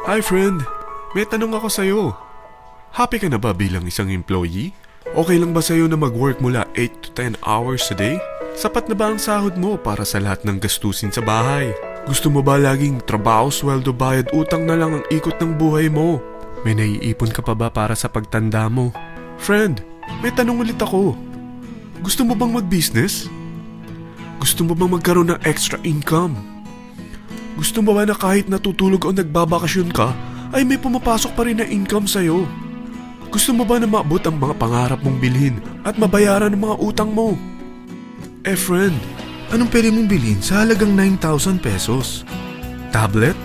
Hi friend, may tanong ako sa'yo. Happy ka na ba bilang isang employee? Okay lang ba sa'yo na mag-work mula 8 to 10 hours a day? Sapat na ba ang sahod mo para sa lahat ng gastusin sa bahay? Gusto mo ba laging trabaho, sweldo, bayad, utang na lang ang ikot ng buhay mo? May naiipon ka pa ba para sa pagtanda mo? Friend, may tanong ulit ako. Gusto mo bang mag-business? Gusto mo bang magkaroon ng extra income? Gusto mo ba na kahit natutulog o nagbabakasyon ka, ay may pumapasok pa rin na income sa'yo? Gusto mo ba na maabot ang mga pangarap mong bilhin at mabayaran ang mga utang mo? Friend, anong pwede mong bilhin sa halagang 9,000 pesos? Tablet?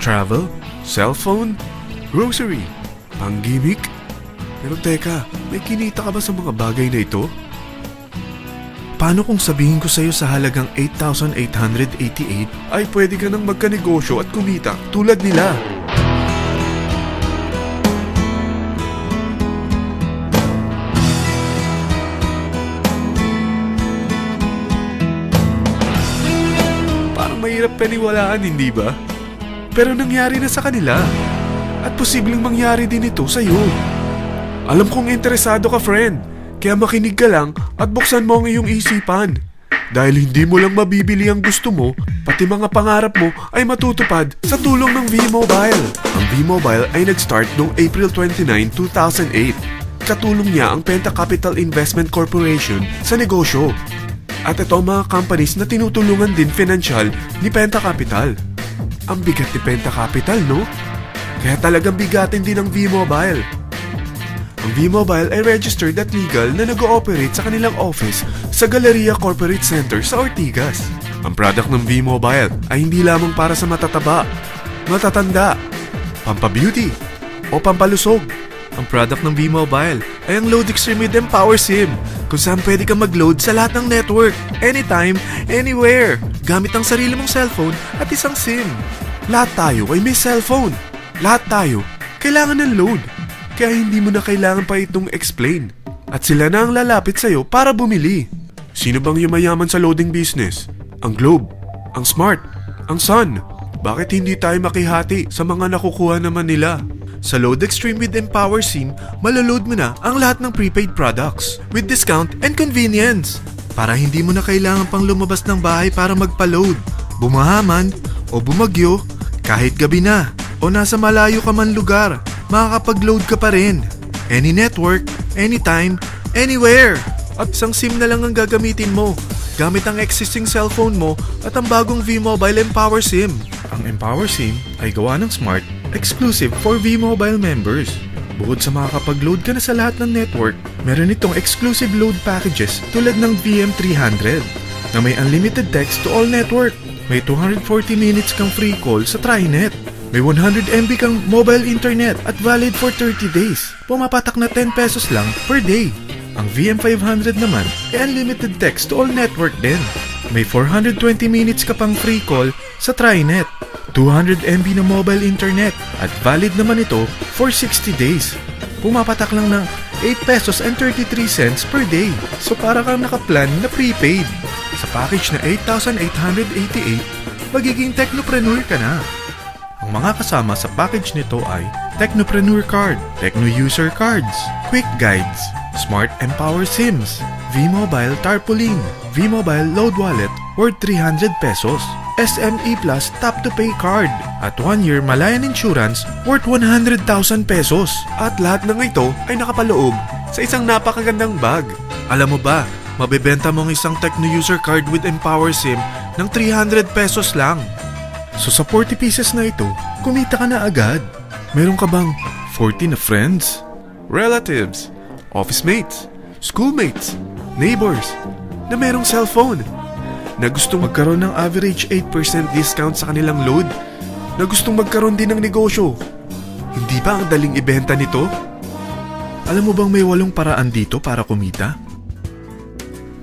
Travel? Cellphone? Grocery? Pang-gimmick? Pero teka, may kinita ka ba sa mga bagay na ito? Paano kung sabihin ko sa'yo sa halagang 8,888 ay pwede ka nang magkanegosyo at kumita tulad nila? Parang mahirap paniwalaan, hindi ba? Pero nangyari na sa kanila. At posibleng mangyari din ito sa'yo. Alam kong interesado ka, friend. Kaya makinig ka lang at buksan mo ang iyong isipan. Dahil hindi mo lang mabibili ang gusto mo, pati mga pangarap mo ay matutupad sa tulong ng V-Mobile. Ang V-Mobile ay nag-start noong April 29, 2008. Katulong niya ang Penta Capital Investment Corporation sa negosyo. At ito ang mga companies na tinutulungan din financial ni Penta Capital. Ang bigat ni Penta Capital, no? Kaya talagang bigatin din ang V-Mobile. Ang V-Mobile ay registered at legal na nag-ooperate sa kanilang office sa Galleria Corporate Center sa Ortigas. Ang product ng V-Mobile ay hindi lamang para sa matataba, matatanda, pampabeauty, o pampalusog. Ang product ng V-Mobile ay ang Load Extreme with Empower SIM, kung saan pwede kang mag-load sa lahat ng network, anytime, anywhere, gamit ang sarili mong cellphone at isang SIM. Lahat tayo ay may cellphone. Lahat tayo kailangan ng load. Kaya hindi mo na kailangan pa itong explain. At sila na ang lalapit sa'yo para bumili. Sino bang yumayaman sa loading business? Ang Globe, ang Smart, ang Sun. Bakit hindi tayo makihati sa mga nakukuha naman nila? Sa Load Extreme with Empower SIM, malaload mo na ang lahat ng prepaid products with discount and convenience. Para hindi mo na kailangan pang lumabas ng bahay para magpa-load. Bumahaman o bumagyo, kahit gabi na o nasa malayo ka man lugar, makakapag-load ka pa rin. Any network, anytime, anywhere. At isang SIM na lang ang gagamitin mo gamit ang existing cellphone mo at ang bagong V-Mobile Empower SIM. Ang Empower SIM ay gawa ng Smart, exclusive for V-Mobile members. Bukod sa makakapag-load ka na sa lahat ng network, meron itong exclusive load packages tulad ng VM300 na may unlimited text to all network. May 240 minutes kang free call sa TriNet. May 100 MB kang mobile internet at valid for 30 days. Pumapatak na 10 pesos lang per day. Ang VM500 naman ay unlimited text to all network din. May 420 minutes ka pang free call sa TriNet. 200 MB na mobile internet at valid naman ito for 60 days. Pumapatak lang ng 8 pesos and 33 cents per day. So para kang nakaplan na prepaid. Sa package na 8,888, magiging technopreneur ka na. Ang mga kasama sa package nito ay Technopreneur Card, Techno User Cards, Quick Guides, Smart Empower SIMs, V-Mobile Tarpaulin, V-Mobile Load Wallet worth 300 pesos, SME Plus Tap to Pay Card, at 1-year Malayan Insurance worth 100,000 pesos. At lahat ng ito ay nakapaloob sa isang napakagandang bag. Alam mo ba, mabebenta mo ang isang Techno User Card with Empower SIM ng 300 pesos lang. So sa 40 pieces na ito, kumita ka na agad. Meron ka bang 40 na friends, relatives, office mates, schoolmates, neighbors na merong cellphone, na gustong magkaroon ng average 8% discount sa kanilang load, na gustong magkaroon din ng negosyo? Hindi ba ang daling ibenta nito? Alam mo bang may 8 paraan dito para kumita?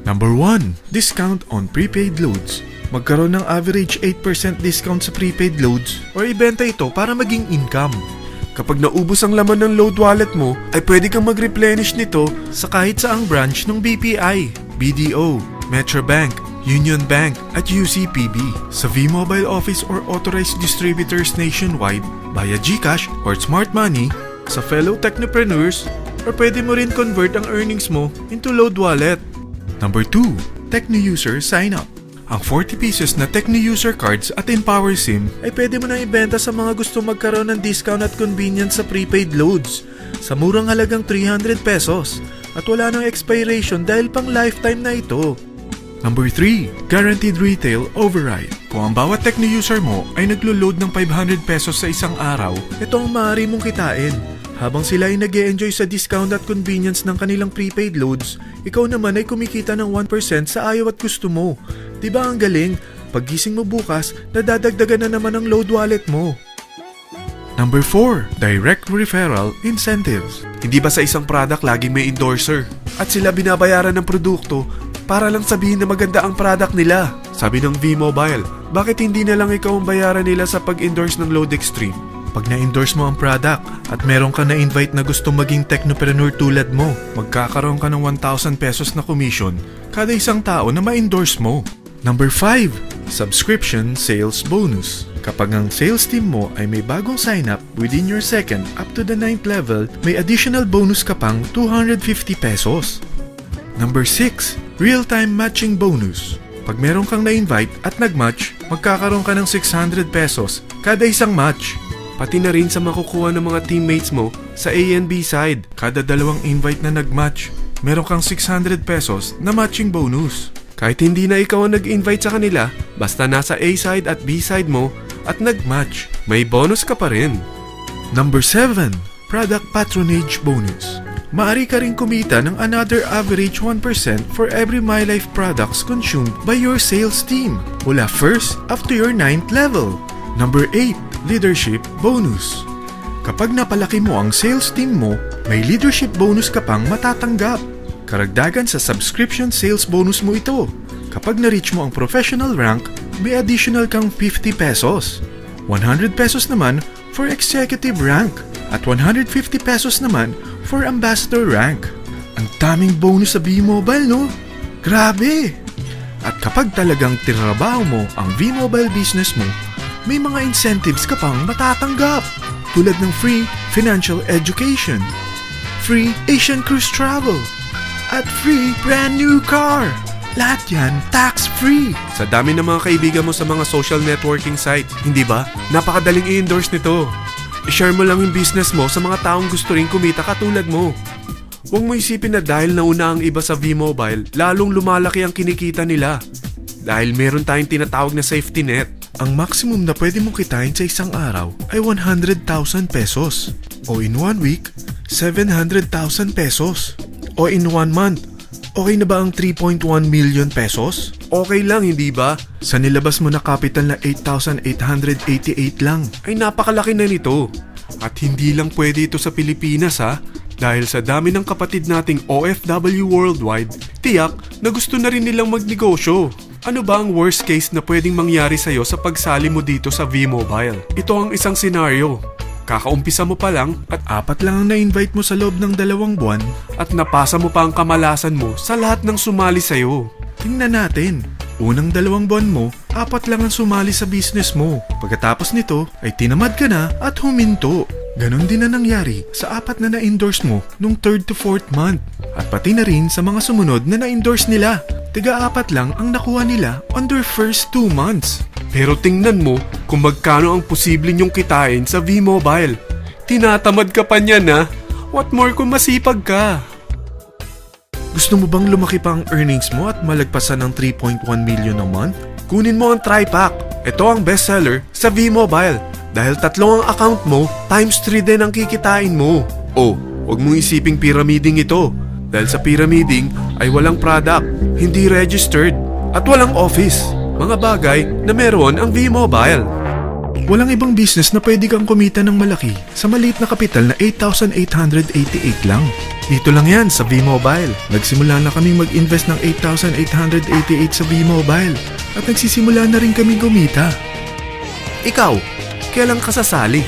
Number 1, discount on prepaid loads. Magkaroon ng average 8% discount sa prepaid loads o ibenta ito para maging income. Kapag naubos ang laman ng load wallet mo, ay pwede kang mag-replenish nito sa kahit saang branch ng BPI, BDO, Metrobank, Union Bank at UCPB, sa V-Mobile office or authorized distributors nationwide, via GCash or Smart Money, sa fellow technopreneurs, or pwede mo rin convert ang earnings mo into load wallet. Number 2, Techno User Sign Up. Ang 40 pesos na Techno User Cards at Empower SIM ay pwede mo nang ibenta sa mga gusto magkaroon ng discount at convenience sa prepaid loads sa murang halagang 300 pesos at wala nang expiration dahil pang lifetime na ito. Number 3, Guaranteed Retail Override. Kung ang bawat Techno user mo ay naglo-load ng 500 pesos sa isang araw, ito ang maaari mong kitain. Habang sila ay nag-e-enjoy sa discount at convenience ng kanilang prepaid loads, ikaw naman ay kumikita ng 1% sa ayaw at gusto mo. Diba ang galing? Paggising mo bukas, nadadagdagan na naman ang load wallet mo. Number 4, Direct Referral Incentives. Hindi ba sa isang product laging may endorser? At sila binabayaran ng produkto para lang sabihin na maganda ang product nila. Sabi ng V-Mobile, bakit hindi na lang ikaw ang bayaran nila sa pag-endorse ng Load Extreme? Pag na-endorse mo ang product at meron ka na-invite na gusto maging technopreneur tulad mo, magkakaroon ka ng 1,000 pesos na commission kada isang tao na ma-endorse mo. Number 5, Subscription Sales Bonus. Kapag ang sales team mo ay may bagong sign-up within your second up to the 9th level, may additional bonus ka pang 250 pesos. Number 6, Real-Time Matching Bonus. Pag meron kang na-invite at nag-match, magkakaroon ka ng 600 pesos kada isang match. Pati na rin sa makukuha ng mga teammates mo sa A and B side. Kada dalawang invite na nag-match, meron kang 600 pesos na matching bonus. Kahit hindi na ikaw ang nag-invite sa kanila, basta nasa A side at B side mo at nag-match, may bonus ka pa rin. Number 7, Product Patronage Bonus. Maaari ka rin kumita ng another average 1% for every MyLife products consumed by your sales team mula 1st up to your 9th level. Number 8, Leadership Bonus. Kapag napalaki mo ang sales team mo, may leadership bonus ka pang matatanggap. Karagdagan sa subscription sales bonus mo ito. Kapag na-reach mo ang professional rank, may additional kang 50 pesos. 100 pesos naman for executive rank at 150 pesos naman for ambassador rank. Ang daming bonus sa V-Mobile, no? Grabe! At kapag talagang tinrabaho mo ang V-Mobile business mo, may mga incentives ka pang matatanggap tulad ng free financial education, free Asian cruise travel, at free brand new car. Lahat yan tax-free. Sa dami ng mga kaibigan mo sa mga social networking site, hindi ba? Napakadaling i-endorse nito. I-share mo lang yung business mo sa mga taong gusto rin kumita katulad mo. Huwag mo isipin na dahil nauna ang iba sa V-Mobile, lalong lumalaki ang kinikita nila. Dahil meron tayong tinatawag na safety net. Ang maximum na pwede mong kitain sa isang araw ay 100,000 pesos. O in 1 week, 700,000 pesos. O in 1 month, okay na ba ang 3.1 million pesos? Okay lang, hindi ba? Sa nilabas mo na capital na 8,888 lang, ay napakalaki na nito. At hindi lang pwede ito sa Pilipinas ha, dahil sa dami ng kapatid nating OFW worldwide, tiyak na gusto na rin nilang magnegosyo. Ano ba ang worst case na pwedeng mangyari sa'yo sa pagsali mo dito sa V-Mobile? Ito ang isang senaryo. Kakaumpisa mo pa lang at 4 lang ang na-invite mo sa loob ng 2 buwan at napasa mo pa ang kamalasan mo sa lahat ng sumali sa'yo. Tingnan natin. Unang 2 buwan mo, 4 lang ang sumali sa business mo. Pagkatapos nito ay tinamad ka na at huminto. Ganon din na nangyari sa 4 na na-endorse mo nung 3rd to 4th month. At pati na rin sa mga sumunod na na-endorse nila. Tiga-4 lang ang nakuha nila on their first 2 months. Pero tingnan mo kung magkano ang posible nyong kitain sa V-Mobile. Tinatamad ka pa niyan ha? What more kung masipag ka? Gusto mo bang lumaki pa ang earnings mo at malagpasan ng 3.1 million a month? Kunin mo ang TriPack. Ito ang bestseller sa V-Mobile. Dahil 3 ang account mo, times 3 din ang kikitain mo. Oh, huwag mong isiping pyramiding ito. Dahil sa pyramiding ay walang product, hindi registered, at walang office. Mga bagay na meron ang V-Mobile. Walang ibang business na pwede kang kumita ng malaki sa maliit na kapital na 8,888 lang. Dito lang yan sa V-Mobile. Nagsimula na kaming mag-invest ng 8,888 sa V-Mobile at nagsisimula na rin kaming kumita. Ikaw, kailan ka sasali?